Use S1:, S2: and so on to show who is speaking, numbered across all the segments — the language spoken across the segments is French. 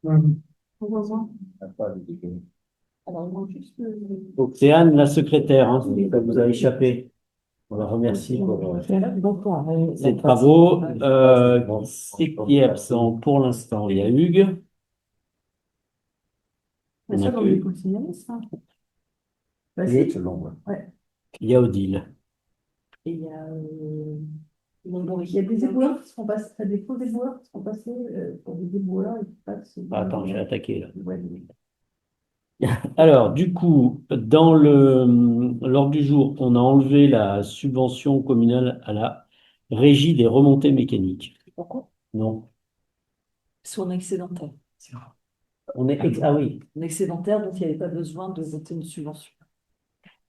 S1: Au revoir. Alors, il manque juste
S2: Donc, c'est Anne, la secrétaire, hein, ça vous a échappé. On la remercie pour ses travaux. C'est qui est absent pour l'instant? Il y a Hugues.
S1: mais
S2: On a
S1: ça, on est
S2: que
S1: continué, ça. Bah,
S2: et
S1: si. Ouais.
S2: il y a Odile.
S1: Et il y a, bon, il y a des éboueurs qui sont passés, t'as des faux éboueurs qui sont passés pour des éboueurs et qui passent
S2: Ah,
S1: dans
S2: attends, j'ai
S1: le.
S2: attaqué là.
S1: Ouais.
S2: Alors, du coup, dans l'ordre du jour, on a enlevé la subvention communale à la régie des remontées mécaniques.
S1: Pourquoi?
S2: Non.
S1: Sur un excédentaire.
S2: Ah oui,
S1: Un excédentaire dont il n'y avait pas besoin de voter une subvention.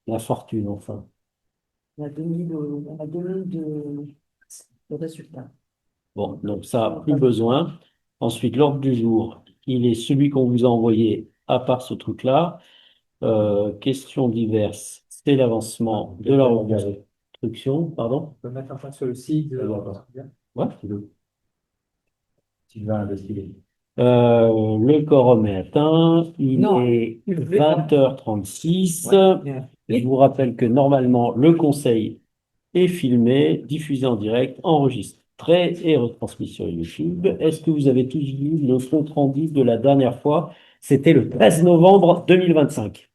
S2: la fortune, enfin.
S1: On a 2000 de résultats.
S2: Bon, donc ça, plus besoin. Ensuite, l'ordre du jour, il est celui qu'on vous a envoyé à part ce truc-là. Questions diverses, c'est l'avancement de la reconstruction, pardon?
S3: On peut mettre un point sur le site.
S2: Ouais. Le quorum est atteint, il
S1: Non,
S2: est
S1: il veut-
S2: 20h36.
S1: Ouais.
S2: Je vous rappelle que normalement, le conseil est filmé, diffusé en direct, enregistré et retransmis sur YouTube. Est-ce que vous avez tous vu le compte rendu de la dernière fois? C'était le 13 novembre 2025.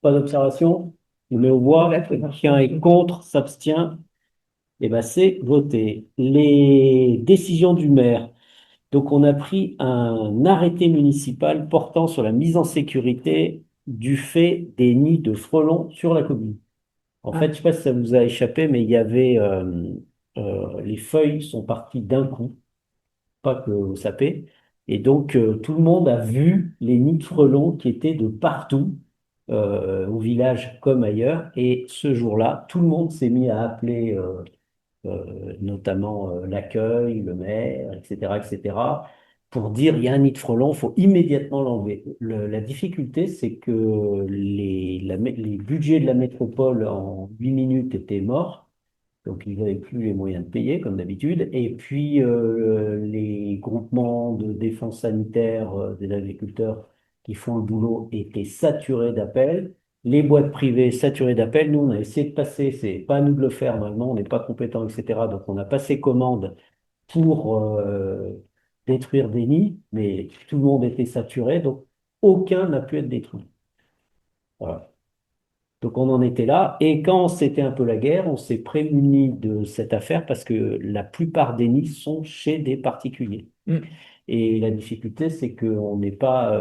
S2: Pas d'observation? Je mets aux voix. Quelqu'un est contre, s'abstient. Eh ben, c'est voté. Les décisions du maire. Donc, on a pris un arrêté municipal portant sur la mise en sécurité du fait des nids de frelons sur la commune. En fait, je ne sais pas si ça vous a échappé, mais il y avait les feuilles sont parties d'un coup, pas que au sapé, et donc tout le monde a vu les nids de frelons qui étaient de partout, au village comme ailleurs. Et ce jour-là, tout le monde s'est mis à appeler notamment l'accueil, le maire, etc., etc., pour dire il y a un nid de frelons, il faut immédiatement l'enlever. La difficulté, c'est que les budgets de la métropole en 8 minutes étaient morts, donc ils n'avaient plus les moyens de payer, comme d'habitude, et puis les groupements de défense sanitaire des agriculteurs qui font le boulot étaient saturés d'appels. Les boîtes privées saturées d'appels, nous, on a essayé de passer, c'est pas à nous de le faire normalement, on n'est pas compétents, etc. Donc, on a passé commande pour détruire des nids, mais tout le monde était saturé, donc aucun n'a pu être détruit. Voilà. Donc, on en était là. Et quand c'était un peu la guerre, on s'est prémuni de cette affaire parce que la plupart des nids sont chez des particuliers. Et la difficulté, c'est qu'on n'est pas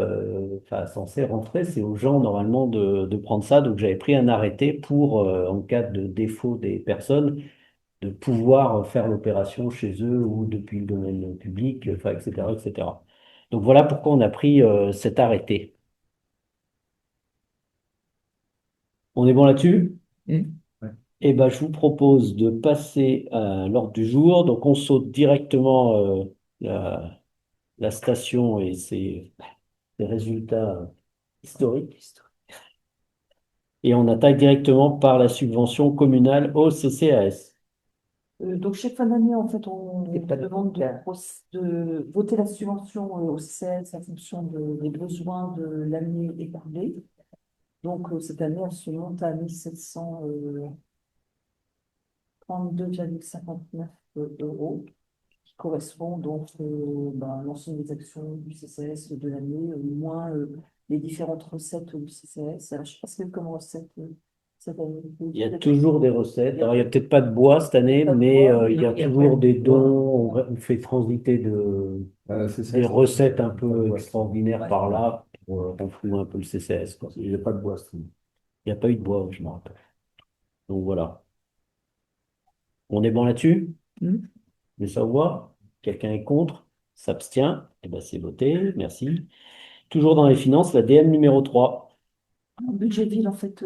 S2: enfin, censé rentrer, c'est aux gens normalement de prendre ça. Donc j'avais pris un arrêté pour, en cas de défaut des personnes, de pouvoir faire l'opération chez eux ou depuis le domaine public, enfin, etc., etc. Donc voilà pourquoi on a pris cet arrêté. On est bon là-dessus?
S3: Ouais.
S2: Eh ben, je vous propose de passer à l'ordre du jour. Donc on saute directement la station et ses résultats historiques. Et on attaque directement par la subvention communale au CCAS.
S1: Donc, chaque fin d'année, en fait, on demande de voter la subvention au CCS en fonction des besoins de l'année écoulée. Donc, cette année, elle se monte à 1732,59 euros, qui correspond donc à l'ensemble des actions du CCS de l'année, moins les différentes recettes du CCS. Alors, je ne sais pas ce qu'il y a comme recette cette année.
S2: Il y a toujours des recettes. Alors, il n'y a peut-être pas de bois cette année, mais il y a toujours des dons. On fait transiter des recettes un peu extraordinaires par là pour renflouer un peu le CCS, quoi. Il n'y a pas de bois cette année. Il n'y a pas eu de bois, je me rappelle. Donc voilà. On est bon là-dessus?
S1: Hmm.
S2: Mais ça voit? Quelqu'un est contre? S'abstient? Eh ben, c'est voté. Merci. Toujours dans les finances, la DM numéro 3.
S1: En budget ville, en fait, je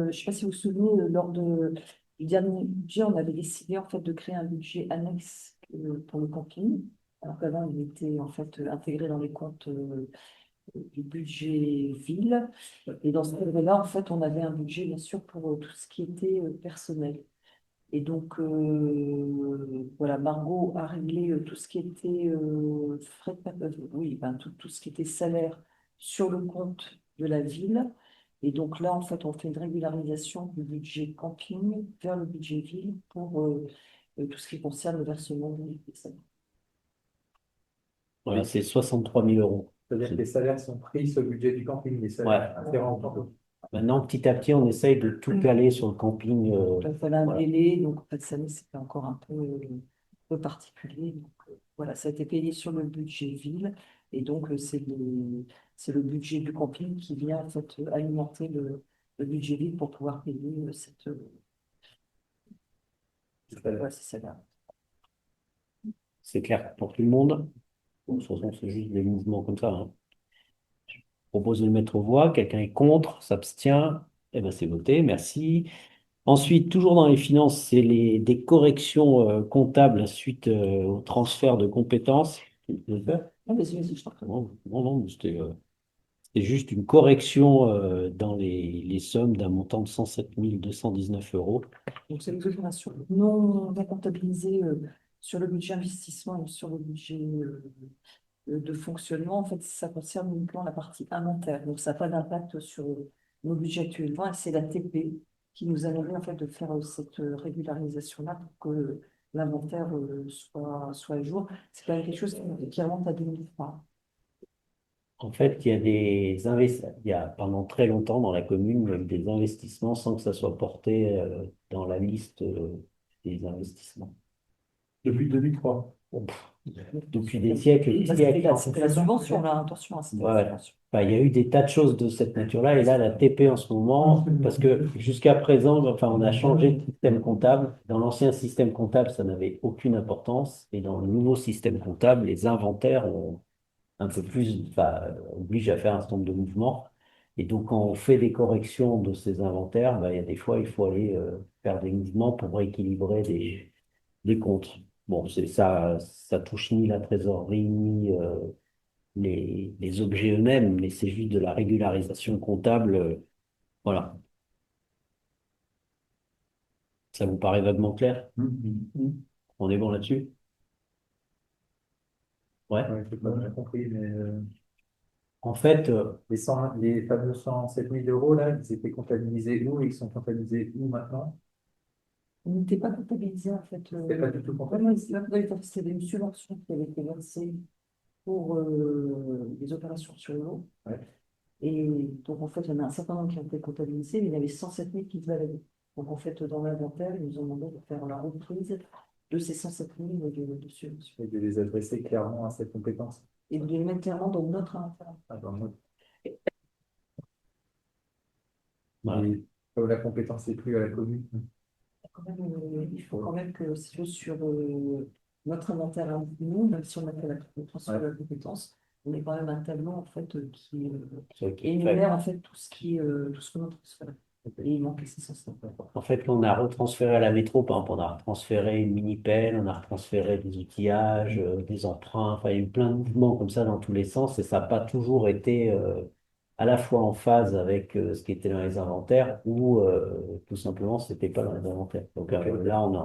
S1: ne sais pas si vous vous souvenez, du dernier budget, on avait décidé en fait de créer un budget annexe pour le camping, alors qu'avant il était en fait intégré dans les comptes du budget ville. Et dans ce cadre-là, en fait, on avait un budget bien sûr pour tout ce qui était personnel. Et donc, voilà, Margot a réglé tout ce qui était frais oui, ben, tout ce qui était salaire sur le compte de la ville. Et donc là, en fait, on fait une régularisation du budget camping vers le budget ville pour tout ce qui concerne le versement des salaires.
S2: Voilà, c'est 63 000 euros.
S3: C'est-à-dire que les salaires sont pris sur le budget du camping, les
S2: Ouais.
S3: salaires afférents au camping.
S2: Maintenant, petit à petit, on essaye de tout caler sur le camping.
S1: Il fallait un
S2: Voilà.
S1: délai, donc en fait, cette année, c'était encore un peu particulier. Donc, voilà, ça a été payé sur le budget ville, et donc c'est le budget du camping qui vient en fait alimenter le budget ville pour pouvoir payer ouais, c'est ça là.
S2: C'est clair pour tout le monde. Bon, de toute façon, c'est juste des mouvements comme ça, hein. Je propose de le mettre aux voix. Quelqu'un est contre, s'abstient. Eh ben, c'est voté. Merci. Ensuite, toujours dans les finances, c'est des corrections comptables suite au transfert de compétences. Tu veux le faire?
S1: Ah, vas-y, je t'en prie.
S2: Non, non, non, c'était juste une correction dans les sommes d'un montant de 107 219 euros.
S1: Donc, c'est les opérations non comptabilisées sur le budget investissement et sur le budget de fonctionnement. En fait, ça concerne uniquement la partie inventaire. Donc, ça n'a pas d'impact sur nos budgets actuellement. Et c'est la TP qui nous a demandé en fait de faire cette régularisation-là pour que l'inventaire soit à jour. C'est quand même quelque chose qui remonte à 2003.
S2: En fait, il y a il y a pendant très longtemps dans la commune, il y a eu des investissements sans que ça soit porté dans la liste des investissements.
S3: Depuis 2003.
S2: Bon, depuis des siècles et des
S1: Ça,
S2: siècles.
S1: c'était la subvention, là, attention, hein, c'était
S2: Ouais,
S1: la
S2: ouais.
S1: subvention.
S2: Enfin, il y a eu des tas de choses de cette nature-là, et là, la TP en ce moment, parce que jusqu'à présent, enfin, on a changé de système comptable. Dans l'ancien système comptable, ça n'avait aucune importance, et dans le nouveau système comptable, les inventaires ont un peu plus, enfin, obligent à faire un certain nombre de mouvements. Et donc, quand on fait des corrections de ces inventaires, il y a des fois, il faut aller faire des mouvements pour rééquilibrer des comptes. Bon, c'est ça, ça touche ni la trésorerie, ni les objets eux-mêmes, mais c'est juste de la régularisation comptable. Voilà. Ça vous paraît vaguement clair? On est bon là-dessus? Ouais.
S3: Ouais, j'ai pas bien compris, mais
S2: En fait,
S3: les fameux 107 000 euros, là, ils étaient comptabilisés où et ils sont comptabilisés où maintenant?
S1: On n'était pas comptabilisé, en fait.
S3: C'était pas du tout
S1: Comptabilisé. C'était une subvention qui avait été versée pour les opérations sur l'eau.
S3: Ouais.
S1: Et donc, en fait, il y en a un certain nombre qui ont été comptabilisés, mais il y avait 107 000 qui se valaient. Donc, en fait, dans l'inventaire, ils nous ont demandé de faire la reprise de ces 107 000 de subventions.
S3: Et de les adresser clairement à cette compétence.
S1: Et de les mettre clairement dans notre inventaire.
S3: Ah, dans notre-
S2: voilà.
S3: Et comme la compétence n'est plus à la commune.
S1: Il faut quand même que si tu veux, sur notre inventaire à nous, même si on a fait la transfert de la compétence, on est quand même un tableau en fait qui énumère en fait tout ce qu'on a transféré. Et il manquait 650.
S2: En fait, on a retransféré à la métro, par exemple, on a retransféré une mini-pelle, on a retransféré des outillages, des emprunts, enfin, il y a eu plein de mouvements comme ça dans tous les sens, et ça n'a pas toujours été à la fois en phase avec ce qui était dans les inventaires, ou tout simplement, c'était pas dans les inventaires. Donc là,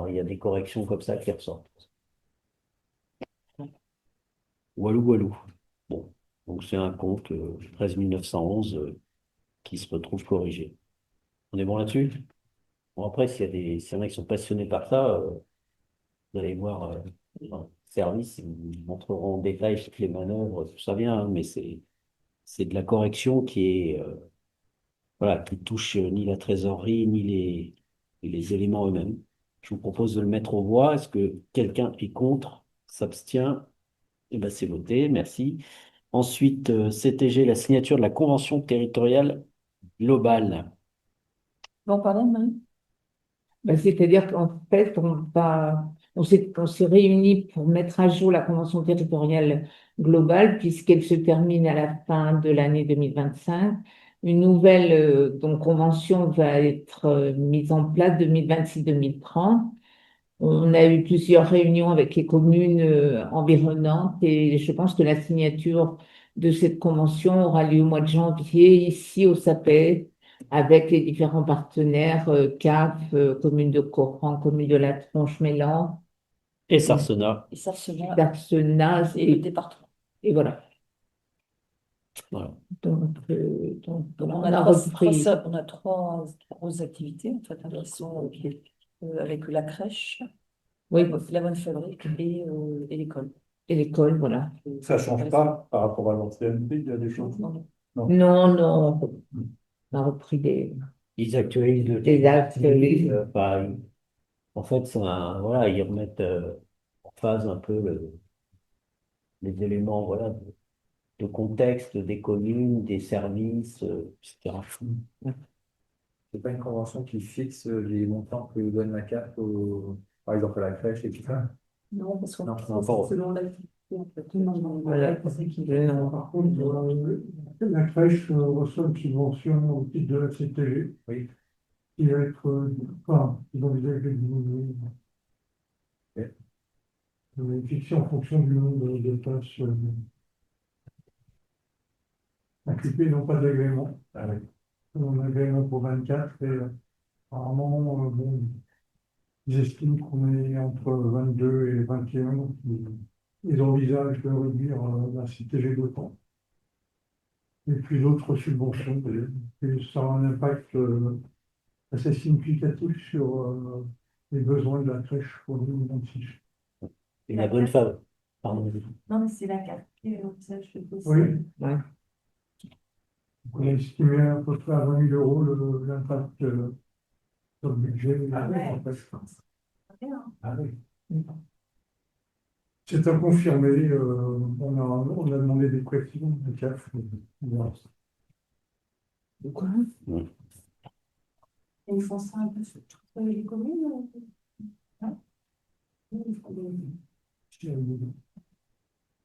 S2: il y a des corrections comme ça qui ressortent. Walou, walou. Bon, donc c'est un compte 13 911 qui se retrouve corrigé. On est bon là-dessus? Bon, après, s'il y en a qui sont passionnés par ça, vous allez voir dans le service, ils vous montreront en détail toutes les manœuvres, tout ça vient, hein, mais c'est de la correction qui est, voilà, qui touche ni la trésorerie, ni les éléments eux-mêmes. Je vous propose de le mettre aux voix. Est-ce que quelqu'un est contre, s'abstient? Eh ben, c'est voté, merci. Ensuite, CTG, la signature de la convention territoriale globale.
S1: Bon, pardon, Marie?
S4: Ben, c'est-à-dire qu'en fait, on s'est réunis pour mettre à jour la convention territoriale globale, puisqu'elle se termine à la fin de l'année 2025. Une nouvelle donc, convention va être mise en place 2026-2030. On a eu plusieurs réunions avec les communes environnantes et je pense que la signature de cette convention aura lieu au mois de janvier ici au Sapet, avec les différents partenaires, CAF, Commune de Coran, Commune de la Tronche-Mélan,
S2: Et Sarcena.
S1: Et ça, cela,
S4: Darcenas,
S1: et le département.
S4: et voilà.
S2: Voilà.
S4: Donc,
S1: Donc,
S4: voilà,
S1: on
S4: on
S1: a
S4: a repris.
S1: on a trois grosses activités, en fait, qui sont avec la crèche,
S4: Oui,
S1: la bonne fabrique et l'école.
S4: et l'école, voilà.
S3: Ça change pas par rapport à l'ancienneté, il y a des choses.
S1: Non, non.
S3: Non.
S4: Non, non, on a repris
S2: Ils actualisent le
S4: des actes.
S2: enfin, en fait, voilà, ils remettent en phase un peu les éléments voilà, de contexte des communes, des services, etc.
S3: C'est pas une convention qui fixe les montants que donne la CAF, par exemple à la crèche et tout ça.
S1: Non, parce
S3: Non,
S1: que
S3: non,
S1: c'est selon l'activité, en fait.
S4: Voilà.
S5: Par contre, la crèche reçoit une subvention au titre de la CTG
S3: Oui.
S5: qui va être, enfin, ils envisagent de diminuer,
S3: Ok.
S5: fixée en fonction du nombre de tâches occupées, non pas d'agrément.
S3: Ah oui.
S5: On a un agrément pour 24 et apparemment, bon, ils estiment qu'on est entre 22 et 21, donc ils envisagent de réduire la CTG d'autant. Et puis d'autres subventions, et ça a un impact assez significatif sur les besoins de la crèche pour 2026.
S2: Et la bonne femme. Pardon.
S1: Non, mais c'est la carte. Ça, je fais
S5: Oui,
S4: Ouais.
S5: on a estimé à peu près à 20 000 euros l'impact sur le budget.
S3: Ah ouais.
S5: En fait.
S3: Ah oui.
S5: C'est à confirmer. On a demandé des précisions de CAF. Voilà.
S4: Quoi?
S1: Et ils font ça un peu sur toutes les communes, hein?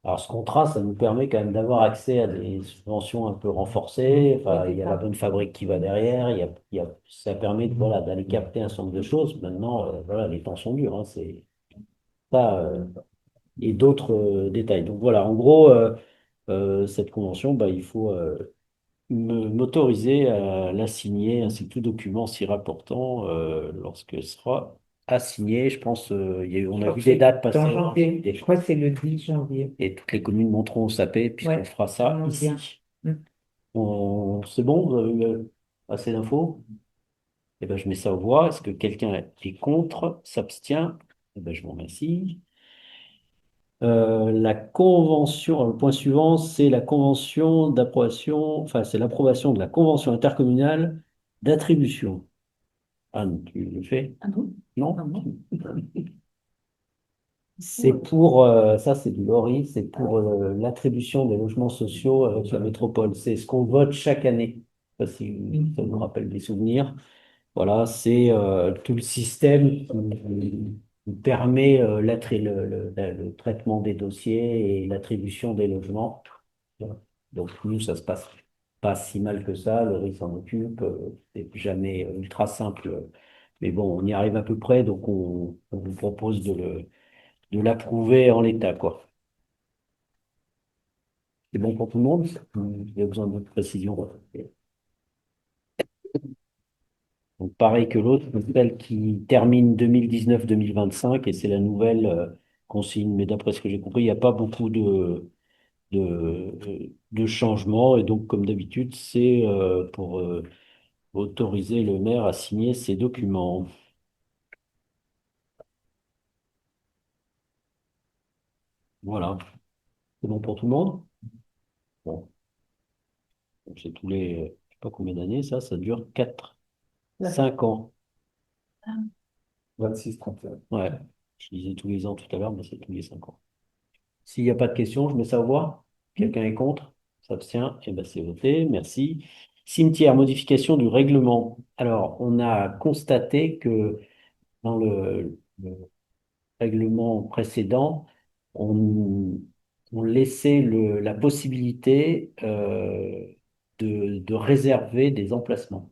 S2: Alors, ce contrat, ça nous permet quand même d'avoir accès à des subventions un peu renforcées. Enfin, il y a la bonne fabrique qui va derrière. Ça permet voilà, d'aller capter un certain nombre de choses. Maintenant, voilà, les temps sont durs. Hein, c'est ça, et d'autres détails. Donc voilà, en gros, cette convention, bah, il faut m'autoriser à la signer, ainsi que tout document s'y rapportant lorsque ce sera assigné. Je pense, on a vu des dates
S4: C'est en
S2: passer.
S4: janvier. Je crois que c'est le 10 janvier.
S2: Et toutes les communes monteront au sapé, puisqu'on
S4: Ouais,
S2: fera
S4: ça
S2: ça
S4: monte bien.
S2: ici.
S4: Mm.
S2: C'est bon, vous avez eu assez d'infos? Eh ben, je mets ça aux voix. Est-ce que quelqu'un est contre, s'abstient? Eh ben, je vous remercie. La convention, alors, le point suivant, c'est la convention d'approbation, enfin, c'est l'approbation de la convention intercommunale d'attribution. Anne, tu le fais?
S1: Ah bon?
S2: Non?
S1: Ah bon?
S2: C'est pour, ça c'est du Lori, c'est pour l'attribution des logements sociaux avec la métropole. C'est ce qu'on vote chaque année. Je sais pas si ça vous rappelle des souvenirs. Voilà, c'est tout le système qui permet le traitement des dossiers et l'attribution des logements. Voilà. Donc nous, ça se passe pas si mal que ça. Lori s'en occupe. C'est jamais ultra simple. Mais bon, on y arrive à peu près. Donc on vous propose de l'approuver en l'état, quoi. C'est bon pour tout le monde? Il y a besoin de précision. Donc, pareil que l'autre, celle qui termine 2019-2025, et c'est la nouvelle consigne. Mais d'après ce que j'ai compris, il n'y a pas beaucoup de changements. Et donc, comme d'habitude, c'est pour autoriser le maire à signer ces documents. Voilà. C'est bon pour tout le monde? Bon. Donc, c'est tous les, je sais pas combien d'années, ça dure 4, 5 ans.
S3: 26, 31.
S2: Ouais, je disais tous les ans tout à l'heure, mais c'est tous les 5 ans. S'il n'y a pas de questions, je mets ça au voix. Quelqu'un est contre? S'abstient? Eh ben, c'est voté, merci. Cimetière, modification du règlement. Alors, on a constaté que dans le règlement précédent, on, on laissait la possibilité de réserver des emplacements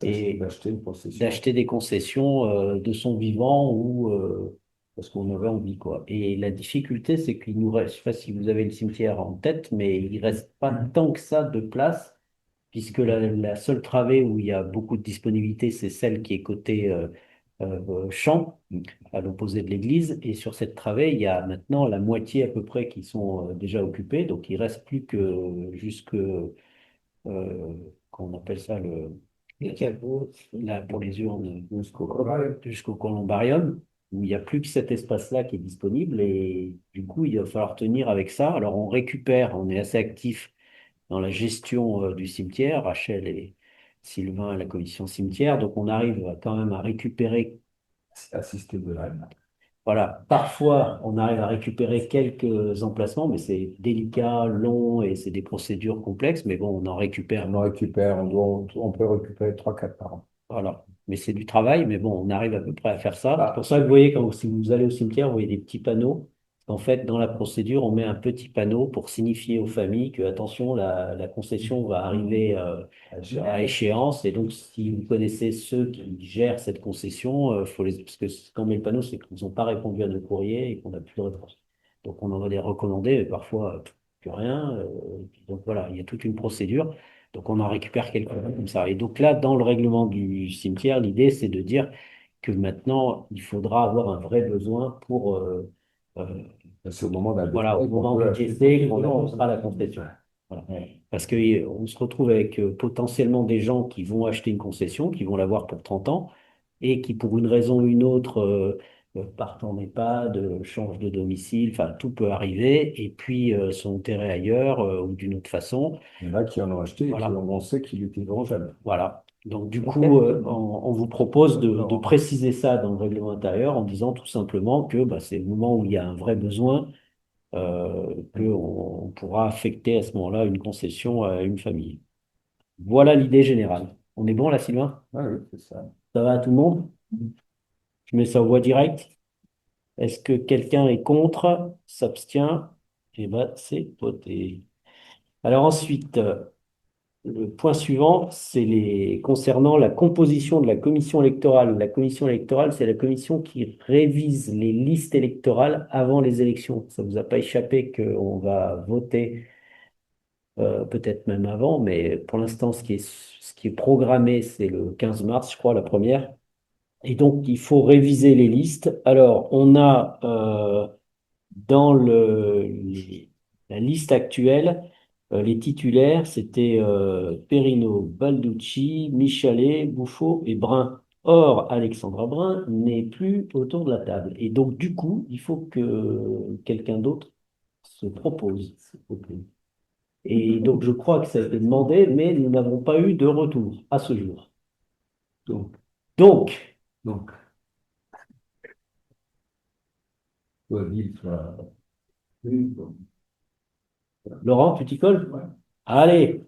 S2: et
S3: D'acheter une concession.
S2: d'acheter des concessions de son vivant ou parce qu'on avait envie, quoi. Et la difficulté, c'est qu'il nous reste, je sais pas si vous avez le cimetière en tête, mais il reste pas tant que ça de place puisque la seule travée où il y a beaucoup de disponibilité, c'est celle qui est côté champ, à l'opposé de l'église. Et sur cette travée, il y a maintenant la moitié à peu près qui sont déjà occupés. Donc il reste plus que jusque, qu'on appelle ça,
S4: Les caveaux.
S2: là, pour les urnes,
S3: Ouais.
S2: jusqu'au columbarium, où il n'y a plus que cet espace-là qui est disponible. Et du coup, il va falloir tenir avec ça. Alors on récupère, on est assez actif dans la gestion du cimetière, Rachel et Sylvain à la commission cimetière. Donc on arrive quand même à récupérer.
S3: Assisté de l'âme.
S2: Voilà, parfois on arrive à récupérer quelques emplacements, mais c'est délicat, long et c'est des procédures complexes, mais bon, on en récupère.
S3: On en récupère, on peut récupérer 3-4 par an.
S2: Voilà, mais c'est du travail, mais bon, on arrive à peu près à faire ça. C'est
S3: Ah.
S2: pour ça que vous voyez, quand si vous allez au cimetière, vous voyez des petits panneaux. En fait, dans la procédure, on met un petit panneau pour signifier aux familles que, attention, la concession va arriver à échéance. Et donc, si vous connaissez ceux qui gèrent cette concession, faut les... parce que quand on met le panneau, c'est qu'ils n'ont pas répondu à nos courriers et qu'on n'a plus de réponse. Donc, on en va les recommander, mais parfois, plus rien. Donc, voilà, il y a toute une procédure. Donc, on en récupère quelques-uns comme ça. Et donc, là, dans le règlement du cimetière, l'idée, c'est de dire que maintenant, il faudra avoir un vrai besoin pour... euh,
S3: C'est au moment d'un
S2: voilà, au
S3: décès qu'on
S2: moment
S3: peut
S2: du
S3: acheter
S2: décès,
S3: son
S2: qu'on
S3: nom.
S2: annoncera la concession. Voilà. Parce qu'on se retrouve avec potentiellement des gens qui vont acheter une concession, qui vont l'avoir pour 30 ans, et qui, pour une raison ou une autre, partent en EHPAD, changent de domicile, enfin, tout peut arriver, et puis sont enterrés ailleurs ou d'une autre façon.
S3: Il y en a qui en ont acheté et
S2: Voilà.
S3: on sait qu'il était vengeable.
S2: Voilà. Donc, du coup, on vous propose de préciser ça dans le règlement intérieur en disant tout simplement que bah, c'est le moment où il y a un vrai besoin qu'on pourra affecter à ce moment-là une concession à une famille. Voilà l'idée générale. On est bon là, Sylvain?
S3: Ah oui, c'est ça.
S2: Ça va à tout le monde? Je mets ça au voie directe. Est-ce que quelqu'un est contre? S'abstient? Eh ben, c'est voté. Alors ensuite, le point suivant, c'est concernant la composition de la commission électorale. La commission électorale, c'est la commission qui révise les listes électorales avant les élections. Ça ne vous a pas échappé qu'on va voter peut-être même avant, mais pour l'instant, ce qui est programmé, c'est le 15 mars, je crois, la première. Et donc, il faut réviser les listes. Alors, on a dans la liste actuelle, les titulaires, c'était Perrino, Balducci, Michalet, Bouffot et Brun. Or, Alexandra Brun n'est plus autour de la table. Et donc, du coup, il faut que quelqu'un d'autre se propose, s'il vous plaît. Et donc, je crois que ça a été demandé, mais nous n'avons pas eu de retour à ce jour.
S3: Donc,
S2: Donc,
S3: donc, soit ville, soit. Oui, bon.
S2: Laurent, tu t'y colles?
S3: Ouais.
S2: Allez.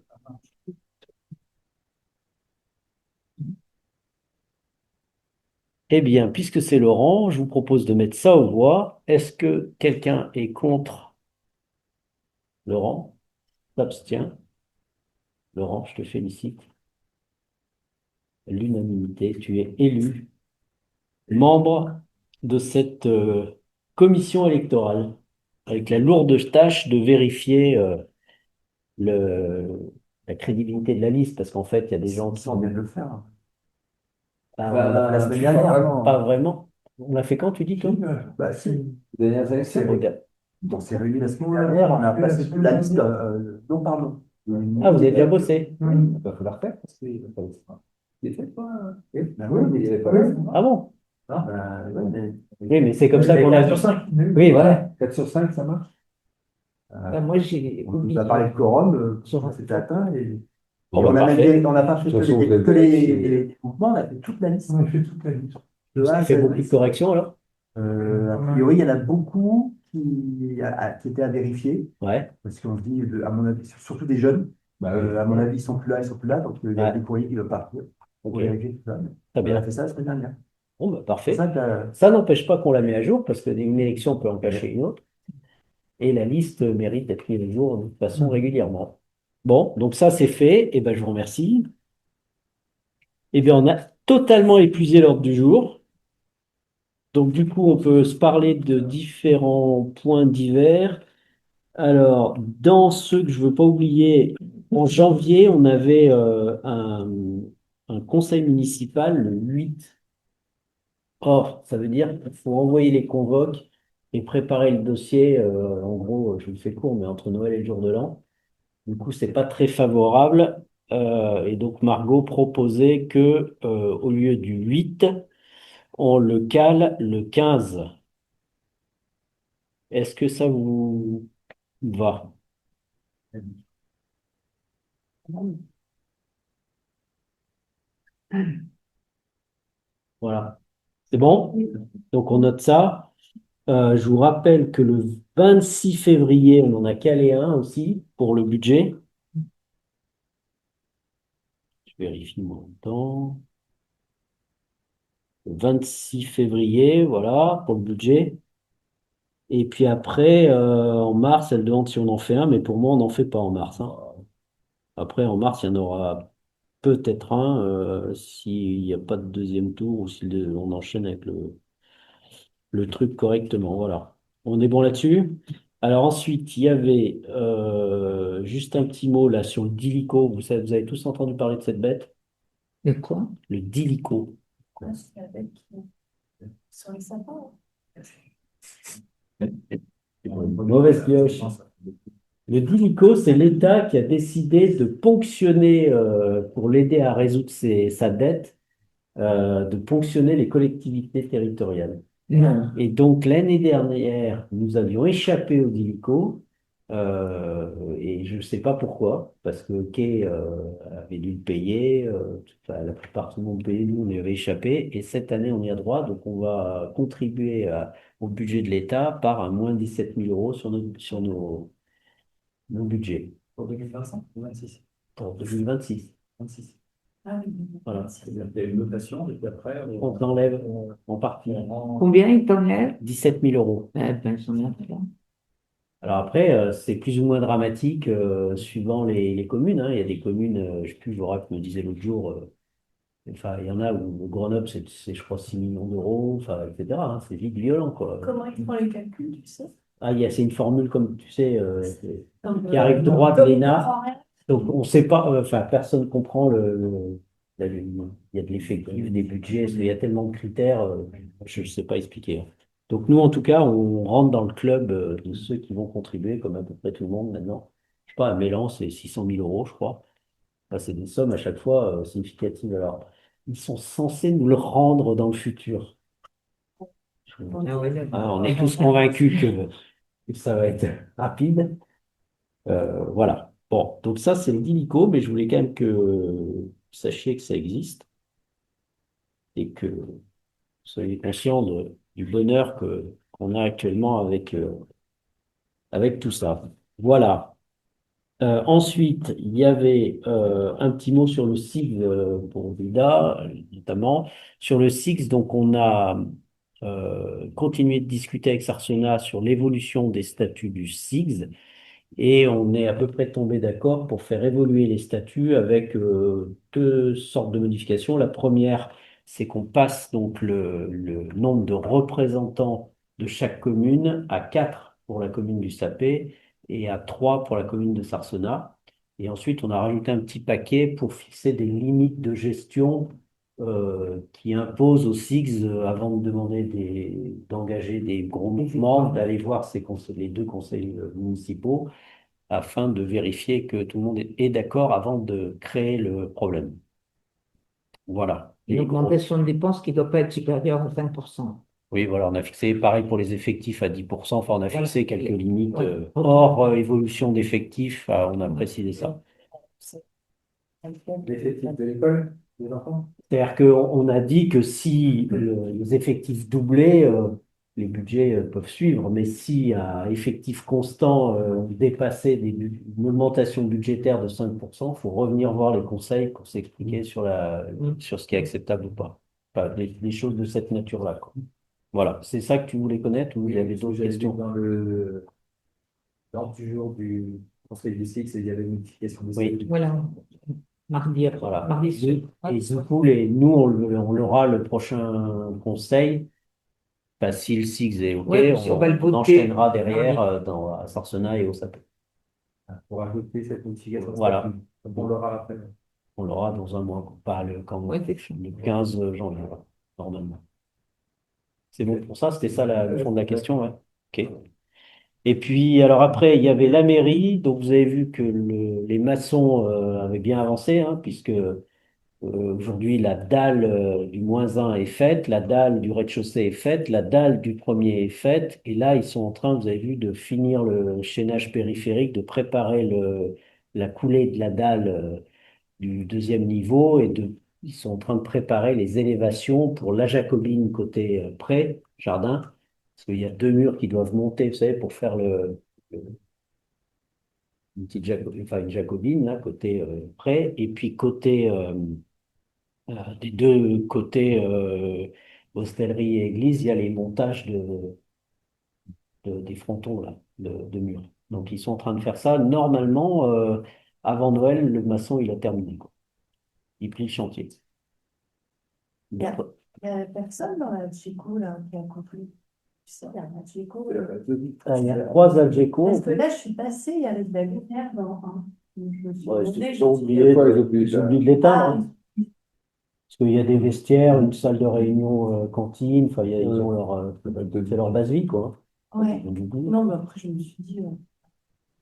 S2: Eh bien, puisque c'est Laurent, je vous propose de mettre ça aux voix. Est-ce que quelqu'un est contre Laurent? S'abstient. Laurent, je te félicite. L'unanimité, tu es élu membre de cette commission électorale, avec la lourde tâche de vérifier la crédibilité de la liste, parce qu'en fait, il y a des gens qui
S6: On vient de le faire, hein.
S2: pas,
S6: La semaine
S3: Pas
S6: dernière.
S3: vraiment.
S2: pas vraiment. On l'a fait quand, tu dis, toi?
S6: Bah si,
S3: Les dernières années, c'est vrai.
S2: Regarde.
S6: on s'est réunis la semaine dernière, on a passé toute la liste nom par nom.
S2: Ah, vous avez déjà bossé?
S3: Il va falloir faire parce qu'il va falloir. Il est fait quoi?
S6: Ben oui, mais
S3: il est pas
S6: oui.
S3: là.
S2: Ah bon?
S6: Ah, ben, ouais, mais-
S2: Oui, mais c'est comme ça qu'on a vu.
S6: sur 5.
S2: Oui, voilà.
S3: 4 sur 5, ça marche?
S4: Moi, j'ai
S6: On nous
S4: oublié.
S6: a parlé de quorum,
S4: Sur-
S6: ça s'était atteint et
S2: Bon,
S6: on
S2: bah,
S6: a
S2: parfait.
S6: on n'a pas fait
S3: De toute façon, vous
S6: que
S3: avez-
S6: les mouvements, on a fait toute la liste.
S5: On a fait toute la liste.
S6: De
S2: Vous
S6: A à
S2: avez fait
S6: Z.
S2: beaucoup de corrections, alors?
S6: A priori, il y en a beaucoup qui étaient à vérifier,
S2: Ouais.
S6: parce qu'on se dit, à mon avis, surtout des jeunes,
S3: Bah oui.
S6: à mon avis, ils sont plus là, donc il y a
S2: Ouais.
S6: des courriers qui doivent partir pour
S2: Ok.
S6: vérifier tout ça.
S2: Très
S6: On a
S2: bien.
S6: fait ça la semaine dernière.
S2: Bon, bah,
S6: C'est
S2: parfait.
S6: ça que
S2: Ça n'empêche pas qu'on la met à jour, parce qu'une élection peut en cacher une autre. Et la liste mérite d'être mise à jour de toute façon régulièrement. Bon, donc ça, c'est fait. Et ben, je vous remercie. Eh bien, on a totalement épuisé l'ordre du jour. Donc, du coup, on peut se parler de différents points divers. Alors, dans ceux que je ne veux pas oublier, En janvier, on avait un conseil municipal le 8. Or, ça veut dire qu'il faut envoyer les convoques et préparer le dossier. En gros, je le fais court, mais entre Noël et le jour de l'an. Du coup, c'est pas très favorable. Et donc, Margot proposait que, au lieu du 8, on le cale le 15. Est-ce que ça vous va? Voilà. C'est bon? Donc, on note ça. Je vous rappelle que le 26 février, on en a calé un aussi pour le budget. Je vérifie mon temps. Le 26 février, voilà, pour le budget. Et puis après, en mars, elle demande si on en fait un, mais pour moi, on n'en fait pas en mars, hein. Après, en mars, il y en aura peut-être un, s'il n'y a pas de deuxième tour ou si on enchaîne avec le truc correctement. Voilà. On est bon là-dessus? Alors ensuite, il y avait juste un petit mot là sur le dilico. Vous savez, vous avez tous entendu parler de cette bête?
S4: De quoi?
S2: Le dilico.
S1: Ah, c'est avec, sur les sapins.
S2: Mauvaise pioche. Le dilico, c'est l'État qui a décidé de ponctionner, pour l'aider à résoudre sa dette, de ponctionner les collectivités territoriales.
S4: Non.
S2: Et donc l'année dernière, nous avions échappé au Dilico, et je ne sais pas pourquoi, parce que Kay avait dû le payer, enfin, la plupart tout le monde payait, nous on y avait échappé, et cette année on y a droit, donc on va contribuer au budget de l'État par un moins 17 000 euros nos budgets
S3: Pour 2025 ou 26?
S2: pour 2026.
S3: 26.
S1: Ah oui.
S2: Voilà.
S3: C'est-à-dire qu'il y a une dotation, et puis après,
S2: On t'enlève en partie
S4: Combien il t'enlève?
S2: 17 000 euros.
S4: Ben, j'en ai rien.
S2: Alors après, c'est plus ou moins dramatique suivant les communes, hein. Il y a des communes, je sais plus, Vorac me disait l'autre jour, enfin, il y en a où Grenoble, je crois, 6 millions d'euros, enfin, etc., hein. C'est vite violent, quoi.
S1: Comment ils font les calculs, tu sais?
S2: Ah, c'est une formule, comme tu sais,
S1: Comme,
S2: qui arrive droit de
S1: comme on
S2: l'ENA.
S1: comprend rien.
S2: Donc, on ne sait pas, enfin, personne ne comprend il y a de l'effectif, des budgets, il y a tellement de critères, je ne sais pas expliquer, hein. Donc, nous, en tout cas, on rentre dans le club de ceux qui vont contribuer, comme à peu près tout le monde maintenant. Je sais pas, à Mélan, c'est 600 000 euros, je crois. Enfin, c'est des sommes à chaque fois significatives. Alors, ils sont censés nous le rendre dans le futur.
S4: Ah ouais, d'accord.
S2: On est tous convaincus que ça va être rapide. Voilà. Bon, donc ça, c'est le Dilico, mais je voulais quand même que vous sachiez que ça existe et que vous soyez conscient du bonheur qu'on a actuellement avec tout ça. Voilà. Ensuite, il y avait un petit mot sur le SIG pour Vida, notamment. Sur le SIG, donc on a continué de discuter avec Sarsena sur l'évolution des statuts du SIG. Et on est à peu près tombé d'accord pour faire évoluer les statuts avec deux sortes de modifications. La première, c'est qu'on passe donc le nombre de représentants de chaque commune à 4 pour la commune du Sapé et à 3 pour la commune de Sarsena. Et ensuite, on a rajouté un petit paquet pour fixer des limites de gestion qui imposent aux SIGS, avant de demander d'engager des gros mouvements, d'aller voir les deux conseils municipaux afin de vérifier que tout le monde est d'accord avant de créer le problème. Voilà.
S4: Une
S2: Les gros-
S4: augmentation de dépenses qui ne doit pas être supérieure à 5%.
S2: Oui, voilà, on a fixé pareil pour les effectifs à 10%. Enfin, on a
S4: Voilà.
S2: fixé quelques limites
S4: Voilà.
S2: hors évolution d'effectifs. On a précisé ça.
S3: L'effectif de l'école, des enfants?
S2: C'est-à-dire qu'on a dit que si les effectifs doublaient, les budgets peuvent suivre, mais si à effectif constant, dépassait une augmentation budgétaire de 5%, il faut revenir voir les conseils pour s'expliquer sur ce qui est acceptable ou pas. Enfin, des choses de cette nature-là, quoi. Voilà, c'est ça que tu voulais connaître ou il y avait d'autres
S3: J'avais vu
S2: questions?
S3: dans l'ordre du jour du Conseil du CIX, il y avait une modification des
S2: Oui.
S3: statuts.
S4: Voilà. Mardi,
S2: Voilà.
S4: mardi soir.
S2: Et du coup, nous, on l'aura le prochain conseil. Enfin, si le SIG est OK,
S4: Ouais, parce qu'on va le
S2: on
S4: voter.
S2: enchaînera derrière à Sarsena et au Sapé.
S3: Pour ajouter cette modification.
S2: Voilà.
S3: On l'aura après.
S2: On l'aura dans un mois, pas
S4: Ouais, c'est chaud.
S2: le 15 janvier, normalement. C'est bon pour ça, c'était ça le fond de la question, ouais. Ok. Et puis, alors après, il y avait la mairie, donc vous avez vu que les maçons avaient bien avancé, hein, puisque aujourd'hui la dalle du -1 est faite, la dalle du rez-de-chaussée est faite, la dalle du premier est faite, et là ils sont en train, vous avez vu, de finir le chaînage périphérique, de préparer la coulée de la dalle du deuxième niveau, ils sont en train de préparer les élévations pour la Jacobine côté pré, jardin, parce qu'il y a deux murs qui doivent monter, vous savez, pour faire une petite enfin une Jacobine, là, côté pré, et puis côté des deux côtés hostellerie et église, il y a les montages des frontons là, de murs. Donc ils sont en train de faire ça. Normalement, avant Noël, le maçon il a terminé, quoi. Il plie le chantier.
S1: Il y a, il y a personne dans la Tchéco là qui a compris. Tu sais, il y a la Tchéco.
S2: Ah, il y a trois Algeco.
S1: Parce que là, je suis passée, il y avait de la lumière dans. Je me suis
S2: Ouais,
S1: demandé,
S2: ils ont oublié, ils ont oublié de l'éteindre. Parce qu'il y a des vestiaires, une salle de réunion, cantine, enfin, ils ont c'est leur base vie, quoi.
S1: Ouais.
S2: Donc, du coup,
S1: Non, mais après, je me suis dit.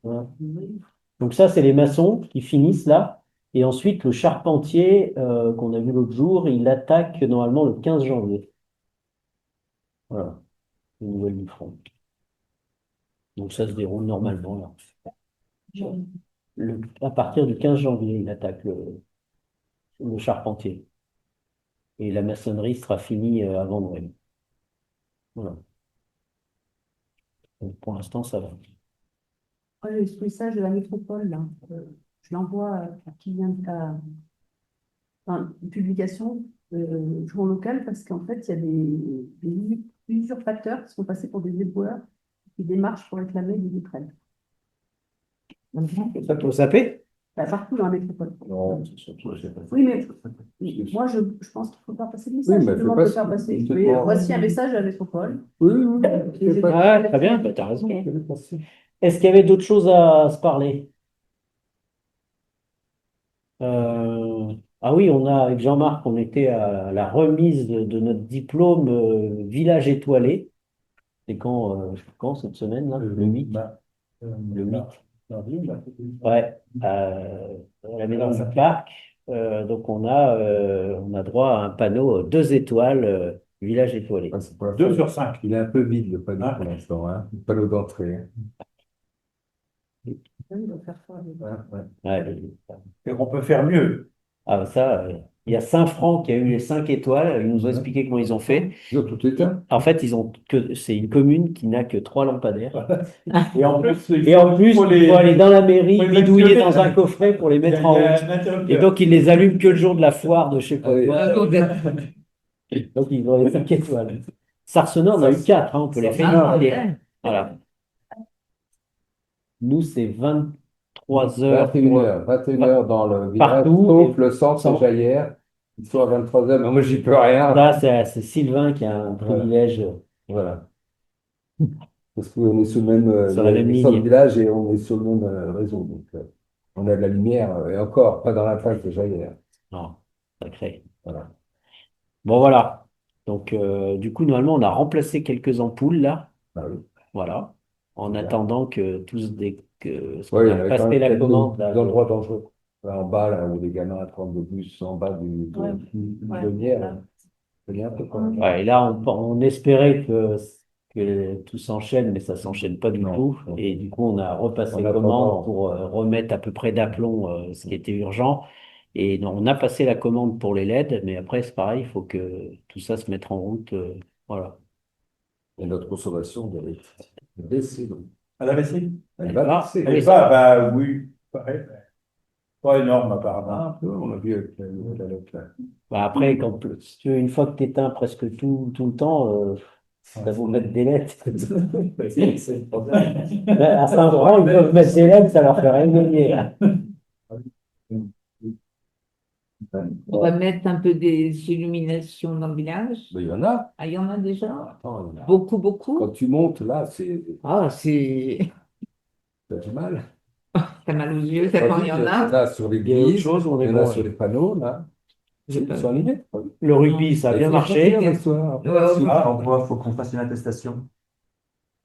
S2: ouais.
S1: Oui.
S2: Donc ça, c'est les maçons qui finissent là. Et ensuite, le charpentier qu'on a vu l'autre jour, il attaque normalement le 15 janvier. Voilà, les nouvelles du front. Donc ça se déroule normalement là. À partir du 15 janvier, il attaque le charpentier. Et la maçonnerie sera finie avant Noël. Voilà. Donc, pour l'instant, ça va.
S1: Ouais, le message de la métropole, là, je l'envoie à qui vient enfin, une publication journal local parce qu'en fait, il y a des usurpateurs qui sont passés pour des éboueurs qui démarchent pour réclamer des retraites.
S2: Ça peut saper?
S1: Bah, partout dans la métropole.
S3: Non, je sais pas.
S1: Oui, mais moi, je pense qu'il faut faire passer le message.
S3: Oui, mais
S1: Je
S3: fais
S1: demande
S3: pas
S1: de
S3: ça.
S1: faire passer.
S3: C'est
S1: Mais,
S3: pas-
S1: voici un message à la métropole.
S3: Oui, oui,
S1: Et
S3: fais pas-
S2: Ah, très bien, bah, t'as raison.
S1: Ok.
S3: fais passer.
S2: Est-ce qu'il y avait d'autres choses à se parler? Ah oui, on a, avec Jean-Marc, on était à la remise de notre diplôme village étoilé. C'est quand cette semaine, là? Le 8? Le 8. Ouais, à la maison du parc. Donc on a droit à un panneau 2 étoiles, village étoilé.
S3: Ah, c'est pas-
S7: 2 sur 5.
S3: Il est un peu vide le panneau
S7: Ah.
S3: pour l'instant, hein. Le panneau d'entrée. Hein.
S1: Il doit faire ça.
S3: Ouais, ouais.
S2: Ouais,
S7: Et on peut faire mieux.
S2: ah, ça, il y a Saint-Franc qui a eu les 5 étoiles. Ils nous ont expliqué comment ils ont fait.
S3: Ils ont tout éteint.
S2: En fait, c'est une commune qui n'a que 3 lampadaires.
S7: Et en plus,
S2: Et en plus, il faut aller dans la mairie,
S7: faut les
S2: bidouiller
S7: mettre
S2: dans un coffret pour les
S7: il y a-
S2: mettre en
S7: il y a
S2: route.
S7: un interrupteur.
S2: Et donc, ils les allument que le jour de la foire de je sais pas
S3: Ah oui.
S2: quoi. Donc, ils ont les 5 étoiles. Sarcenon, on a eu 4, on peut les faire.
S4: Ah,
S2: Allez,
S4: ouais.
S2: voilà. Nous, c'est 23 heures.
S3: 21h dans le village,
S2: Partout,
S3: sauf
S2: et-
S3: le centre
S2: sans-
S3: Jaillère. Ils sont à 23h, mais moi, j'y peux rien.
S2: Là, c'est Sylvain qui a un privilège.
S3: Voilà. Parce qu'on est sur le même,
S2: Sur la même
S3: nous sommes
S2: ligne.
S3: village et on est sur le même réseau. Donc, on a de la lumière, et encore, pas dans la face de Jaillère.
S2: Non, sacré.
S3: Voilà.
S2: Bon, voilà. Donc, du coup, normalement, on a remplacé quelques ampoules là.
S3: Bah oui.
S2: Voilà. En
S3: Super.
S2: attendant que tous parce qu'on
S3: Ouais, il y
S2: a
S3: avait quand
S2: passé
S3: même
S2: la
S3: quelques
S2: commande là,
S3: endroits dangereux. Là, en bas, là, où les gamins attendent le bus, en bas
S1: Ouais.
S3: de
S1: Ouais.
S3: lumière. C'est bien un peu quand même.
S2: Ouais, et là, on espérait que tout s'enchaîne, mais ça s'enchaîne pas du
S3: Non.
S2: tout. Et du coup, on a repassé
S3: En attendant.
S2: commande pour remettre à peu près d'aplomb ce qui était urgent. Et non, on a passé la commande pour les LED, mais après, c'est pareil, il faut que tout ça se mette en route. Voilà.
S3: Et notre consommation doit baisser. Donc.
S7: À la vaisselle?
S3: Elle va
S2: Ah,
S3: baisser.
S2: oui,
S7: Et pas, bah oui. Pas énorme apparemment.
S3: Ah, un peu, on a vu avec la note, là.
S2: Bah après, si tu veux, une fois que tu éteins presque tout le temps, ça vaut mettre des LED.
S3: C'est le problème.
S2: À Saint-Laurent, ils peuvent mettre des LED, ça leur fait rien gagner.
S4: On va mettre un peu des illuminations dans le village.
S3: Mais il y en a.
S4: Ah, il y en a déjà?
S3: Attends, il y en a.
S4: Beaucoup, beaucoup.
S3: Quand tu montes là, c'est
S4: Ah, c'est.
S3: t'as du mal.
S4: T'as mal aux yeux, ça quand il y en a.
S3: Sur
S2: Il y a autre
S3: l'église,
S2: chose, on
S3: il
S2: est
S3: y en a
S2: bon.
S3: sur les panneaux, là.
S4: J'ai pas
S3: Sur
S4: vu.
S3: l'idée.
S2: Le rugby, ça a bien marché.
S6: Il faut qu'on fasse une attestation.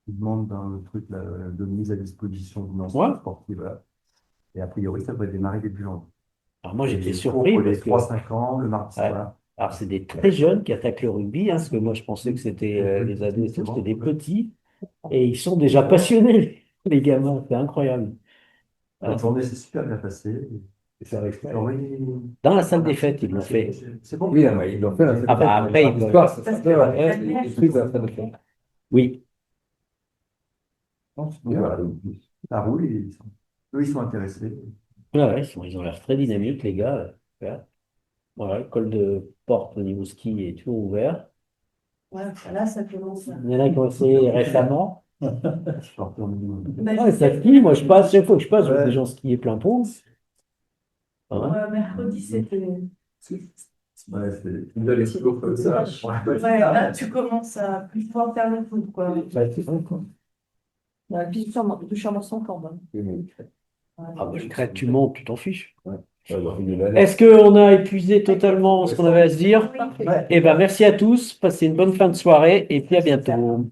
S6: Ils demandent dans le truc là, de mise à disposition d'une
S2: Ouais.
S6: enceinte sportive. Voilà. Et a priori, ça devrait démarrer début janvier.
S2: Alors moi, j'étais
S6: Et
S2: surpris
S6: pour les
S2: parce que
S6: 3-5 ans, le mardi,
S2: Ouais.
S6: voilà.
S2: alors c'est des très jeunes qui attaquent le rugby, hein, parce que moi, je pensais que c'était les ados et tout, c'était des petits. Et ils sont déjà passionnés, les gamins. C'est incroyable.
S6: La journée s'est super bien passée.
S3: Et ça arrive pas.
S2: Dans la salle des fêtes, ils l'ont fait.
S6: C'est bon.
S3: Oui, mais ils l'ont fait.
S2: Ah bah, après, ils l'ont-
S3: L'histoire, ça fait des trucs à la fin de fête.
S2: Oui.
S6: Donc, voilà, ça roule, eux, ils sont intéressés.
S2: Ouais, ils ont l'air très dynamiques, les gars. Ouais. Voilà, l'école de porte au niveau ski est toujours ouvert.
S1: Ouais, là, ça commence.
S2: Il y en a qui ont essayé récemment.
S6: Je suis retourné.
S2: Ouais, ça skie, moi je passe, chaque fois que je passe, je vois
S6: Ouais.
S2: des gens skier plein pot. Ouais.
S1: Mercredi, c'était.
S6: Ouais, c'est
S3: Ils donnent les cours comme ça.
S1: Ouais, là, tu commences à plus pouvoir faire le foot, quoi.
S3: Ouais, c'est vrai, quoi.
S1: La piste de Chamonix quand même.
S2: Ah bah, le crête, tu montes, tu t'en fiches.
S3: Ouais, bah, il est là.
S2: Est-ce qu'on a épuisé totalement ce qu'on avait à se dire?
S6: Ouais.
S2: Eh ben, merci à tous, passez une bonne fin de soirée et puis à bientôt.